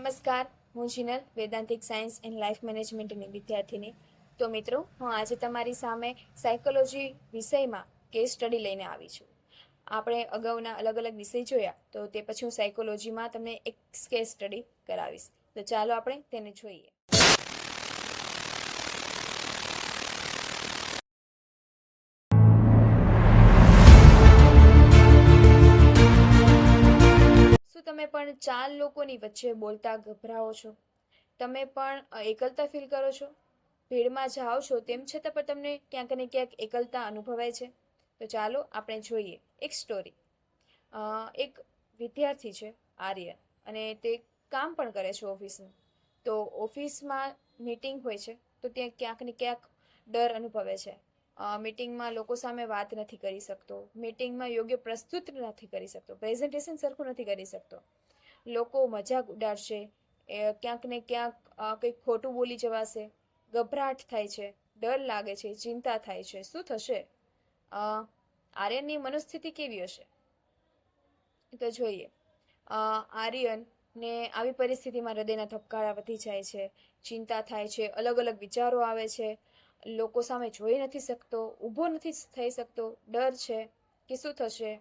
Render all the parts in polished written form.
નમસ્કાર, હું Jinal, વેદાંતિક science and life મેનેજમેન્ટની વિદ્યાર્થીની. તો મિત્રો, હું આજે તમારી સામે સાયકોલોજી વિષયમાં કેસ સ્ટડી લઈને આવી છું. આપણે અગાઉના અલગ અલગ વિષય જોયા, તો તે પછી હું સાયકોલોજીમાં તમને એક કેસ સ્ટડી કરાવીશ. તો ચાલો આપણે તેને જોઈએ. શું તમે પણ ચાર લોકોની વચ્ચે બોલતા ગભરાઓ છો? તમે પણ એકલતા ફીલ કરો છો? ભીડમાં જાઓ છો તેમ છતાં પણ તમને ક્યાંક ને ક્યાંક એકલતા અનુભવાય છે? તો ચાલો આપણે જોઈએ એક સ્ટોરી. એક વિદ્યાર્થી છે, આર્યન, અને તે કામ પણ કરે છે ઓફિસનું. તો ઓફિસમાં મીટિંગ હોય છે, તો ત્યાં ક્યાંક ને ક્યાંક ડર અનુભવે છે. મીટિંગમાં લોકો સામે વાત નથી કરી શકતો, મીટિંગમાં યોગ્ય પ્રસ્તુત નથી કરી શકતો, પ્રેઝન્ટેશન સરખું નથી કરી શકતો. લોકો મજાક ઉડાડશે, ક્યાંક ને ક્યાંક કંઈક ખોટું બોલી જવાશે, ગભરાટ થાય છે, ડર લાગે છે, ચિંતા થાય છે. શું થશે? આર્યનની મનોસ્થિતિ કેવી હશે? તો જોઈએ. આર્યનને આવી પરિસ્થિતિમાં હૃદયના ધબકારા વધી જાય છે, ચિંતા થાય છે, અલગ અલગ વિચારો આવે છે, લોકો સામે જોઈ નથી શકતો, ઊભો નથી થઈ શકતો, ડર છે કે શું થશે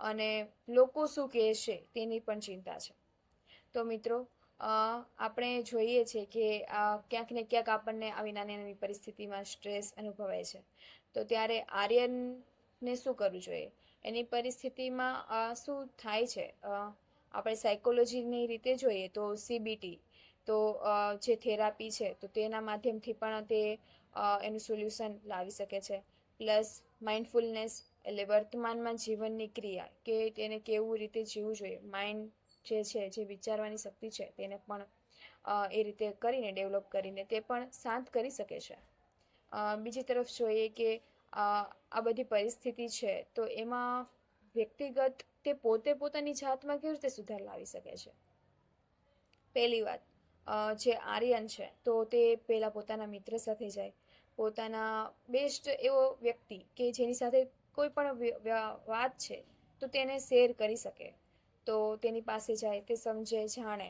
અને લોકો શું કહેશે તેની પણ ચિંતા છે. તો મિત્રો, આપણે જોઈએ છે કે ક્યાંક ને ક્યાંક આપણને આવી નાની નાની પરિસ્થિતિમાં સ્ટ્રેસ અનુભવાય છે. તો ત્યારે આર્યનને શું કરવું જોઈએ? એની પરિસ્થિતિમાં શું થાય છે? આપણે સાયકોલોજીની રીતે જોઈએ તો સીબીટી, તો જે થેરાપી છે, તો તેના માધ્યમથી પણ તે એનું સોલ્યુશન લાવી શકે છે. પ્લસ માઇન્ડફુલનેસ, એટલે વર્તમાનમાં જીવનની ક્રિયા, કે તેને કેવું રીતે જીવવું જોઈએ, માઇન્ડ જે છે, જે વિચારવાની શક્તિ છે, તેને પણ એ રીતે કરીને ડેવલપ કરીને તે પણ શાંત કરી શકે છે. બીજી તરફ જોઈએ કે આ બધી પરિસ્થિતિ છે, તો એમાં વ્યક્તિગત તે પોતે પોતાની જાતમાં કેવી રીતે સુધાર લાવી શકે છે? પહેલી વાત, જે આર્યન છે, તો તે પહેલા પોતાના મિત્ર સાથે જાય, પોતાના બેસ્ટ એવો વ્યક્તિ કે જેની સાથે કોઈ પણ વાત છે તો તેને શેર કરી શકે, તો તેની પાસે જાય, તે સમજે, જાણે.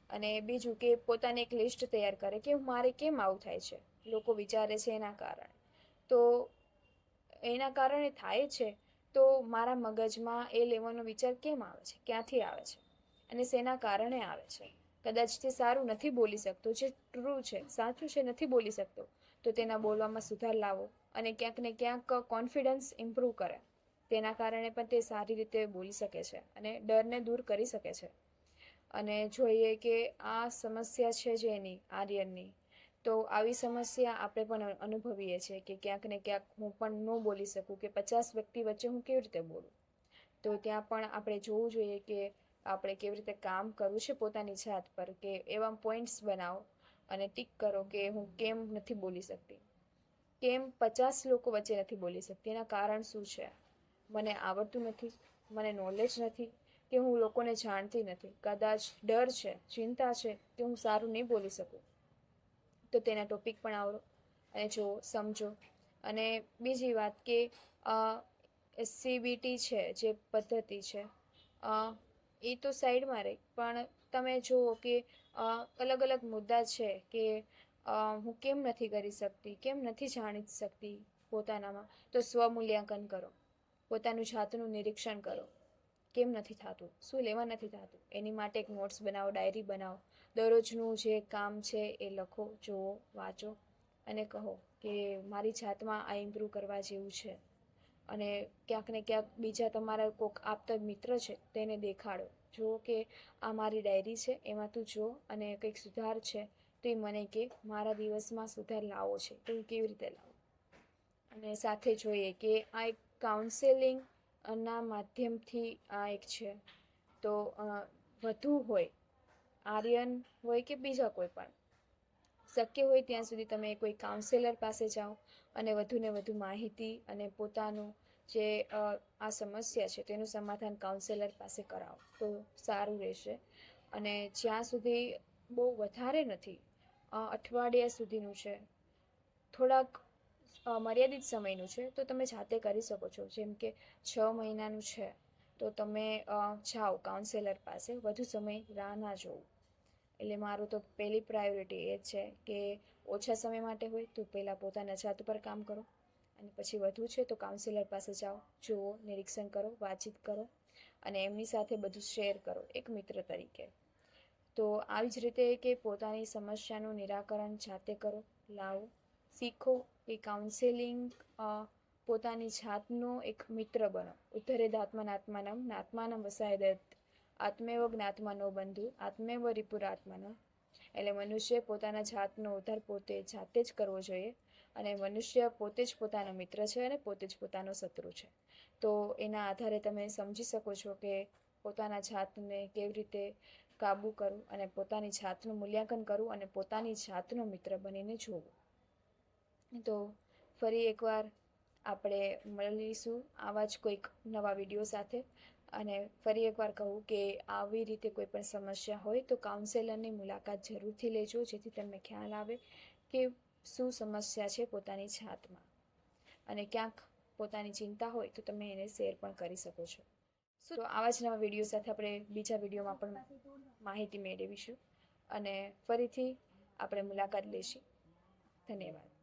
અને બીજું કે પોતાની એક લિસ્ટ તૈયાર કરે કે મારે કેમ આવું થાય છે, લોકો વિચારે છે એના કારણે. તો એના કારણે થાય છે, તો મારા મગજમાં એ લેવાનો વિચાર કેમ આવે છે, ક્યાંથી આવે છે અને શેના કારણે આવે છે? કદાચ તે સારું નથી બોલી શકતો, જે ટ્રુ છે, સાચું છે, નથી બોલી શકતો, તો તેના બોલવામાં સુધાર લાવો અને ક્યાંક ને ક્યાંક કોન્ફિડન્સ ઇમ્પ્રૂવ કરે. તેના કારણે પણ તે સારી રીતે બોલી શકે છે અને ડરને દૂર કરી શકે છે. અને જોઈએ કે આ સમસ્યા છે જે એની આર્યનની, તો આવી સમસ્યા આપણે પણ અનુભવીએ છીએ કે ક્યાંક ને ક્યાંક હું પણ ન બોલી શકું, કે 50 વ્યક્તિ વચ્ચે હું કેવી રીતે બોલું? તો ત્યાં પણ આપણે જોવું જોઈએ કે આપણે કેવી રીતે કામ કરવું છે પોતાની જાત પર, કે એવા પોઈન્ટ્સ બનાવો અને ટીક કરો કે હું કેમ નથી બોલી શકતી, કેમ 50 લોકો વચ્ચે નથી બોલી શકતી, એના કારણ શું છે? મને આવડતું નથી, મને નોલેજ નથી, કે હું લોકોને જાણતી નથી, કદાચ ડર છે, ચિંતા છે કે હું સારું નહીં બોલી શકું. તો તેના ટોપિક પણ આવડો અને જુઓ, સમજો. અને બીજી વાત કે સીબીટી છે, જે પદ્ધતિ છે, એ તો સાઈડમાં રહી, પણ તમે જુઓ કે અલગ અલગ મુદ્દા છે કે હું કેમ નથી કરી શકતી, કેમ નથી જાણી શકતી પોતાનામાં. તો સ્વમૂલ્યાંકન કરો, પોતાનું જાતનું નિરીક્ષણ કરો, કેમ નથી થતું, શું લેવા નથી થતું, એની માટે એક નોટ્સ બનાવો, ડાયરી બનાવો, દરરોજનું જે કામ છે એ લખો, જુઓ, વાંચો અને કહો કે મારી જાતમાં આ ઇમ્પ્રૂવ કરવા જેવું છે. અને ક્યાંક ને ક્યાંક બીજા તમારા કોઈક આપતા મિત્ર છે તેને દેખાડો, જુઓ કે આ મારી ડાયરી છે, એમાં તું જો અને કંઈક સુધાર છે તો એ મને કે મારા દિવસમાં સુધાર લાવો છે તો હું કેવી રીતે લાવું. અને સાથે જોઈએ કે આ એક કાઉન્સેલિંગ ના માધ્યમથી આ એક છે. તો વધુ હોય, આર્યન હોય કે બીજા કોઈ પણ, શક્ય હોય ત્યાં સુધી તમે કોઈ કાઉન્સેલર પાસે જાઓ અને વધુને વધુ માહિતી અને પોતાનું જે આ સમસ્યા છે તેનું સમાધાન કાઉન્સેલર પાસે કરાવો તો સારું રહેશે. અને જ્યાં સુધી બહુ વધારે નથી, અઠવાડિયા સુધીનું છે, થોડાક મર્યાદિત સમયનું છે, તો તમે જાતે કરી શકો છો. જેમ કે 6 મહિનાનું છે તો તમે જાઓ કાઉન્સેલર પાસે, વધુ સમય રાહ ના જોવું. એટલે મારું તો પહેલી પ્રાયોરિટી એ જ છે કે ઓછા સમય માટે હોય તો પહેલાં પોતાના જાત પર કામ કરો, અને પછી વધુ છે તો કાઉન્સિલર પાસે જાઓ, જુઓ, નિરીક્ષણ કરો, વાતચીત કરો અને એમની સાથે બધું શેર કરો એક મિત્ર તરીકે. તો આવી જ રીતે કે પોતાની સમસ્યાનું નિરાકરણ જાતે કરો, લાવો, શીખો કે કાઉન્સેલિંગ પોતાની જાતનો એક મિત્ર બનો. ઉદ્ધરેદાત્મનાત્માનમ નાત્માનમ વસાયદેત, આત્મેવ જ્ઞાત્માનો બંધુ આત્મેવ રિપુરાત્માનો. એટલે મનુષ્ય પોતાના જાતનો ઉદ્ધાર પોતે જાતે જ કરવો જોઈએ, અને મનુષ્ય પોતે જ પોતાનો મિત્ર છે અને પોતે જ પોતાનો શત્રુ છે. તો એના આધારે તમે સમજી શકો છો કે પોતાના જાતને કેવી રીતે કાબૂ કરવું અને પોતાની જાતનું મૂલ્યાંકન કરવું અને પોતાની જાતનો મિત્ર બનીને જોવું. તો ફરી એકવાર આપણે મળીશું આવા જ કોઈક નવા વિડીયો સાથે. અને ફરી એકવાર કહું કે આવી રીતે કોઈ પણ સમસ્યા હોય તો કાઉન્સેલરની મુલાકાત જરૂરથી લેજો, જેથી તમને ખ્યાલ આવે કે શું સમસ્યા છે પોતાની જાતમાં, અને ક્યાંક પોતાની ચિંતા હોય તો તમે એને શેર પણ કરી શકો છો. તો આવા જ નવા વિડીયો સાથે આપણે બીજા વિડીયોમાં પણ માહિતી મેળવીશું અને ફરીથી આપણે મુલાકાત લઈશું. ધન્યવાદ.